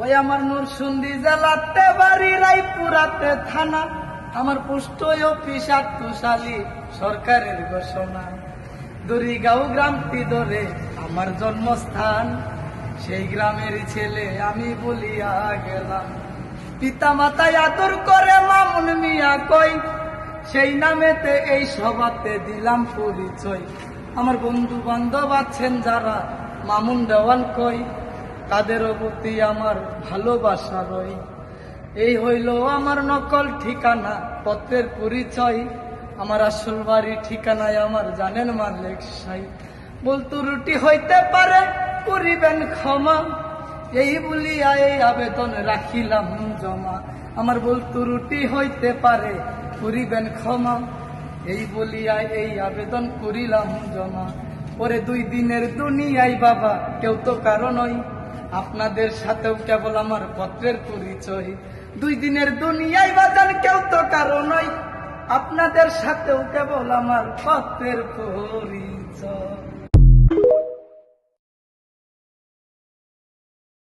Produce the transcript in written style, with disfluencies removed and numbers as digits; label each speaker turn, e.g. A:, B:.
A: ওই আমার নরসিংদী জেলাতে বাড়ি, রায়পুরাতে থানা, আমার পোস্ট অফিস আত্মশালী সরকারের ঘোষণা। দড়িগাঁও গ্রামটি ধরে আমার জন্মস্থান, সেই গ্রামের ছেলে আমি বলিয়া গেলাম। পিতা মাতায় আদর করে মামুন মিয়া কই, সেই নামেতে এই সভাতে দিলাম পরিচয়। আমার বন্ধু বান্ধব আছেন যারা মামুন দেওয়ান কই, তাদেরও প্রতি আমার ভালোবাসা রই। এই হইল আমার নকল ঠিকানা, পত্রের পরিচয়। আমার আসল বাড়ি ঠিকানায় আমার জানেন মালিক সাই। বলতু রুটি হইতে পারে করিবেন ক্ষমা, এই বলিয়া এই আবেদন রাখিলাম জমা। আমার বলতু রুটি হইতে পারে করিবেন ক্ষমা, এই বলিয়া এই আবেদন করিলাম জমা। পরে 2 দিনের দুনিয়ায় বাবা কেউ তো কারো নয়, আপনাদের সাথেও কেবল আমার পত্রের পরিচয়। 2 দিনের দুনিয়ায় বাজান কেউ তো কারো নয়, আপনাদের সাথেও কেবল আমার পত্রের পরিচয়।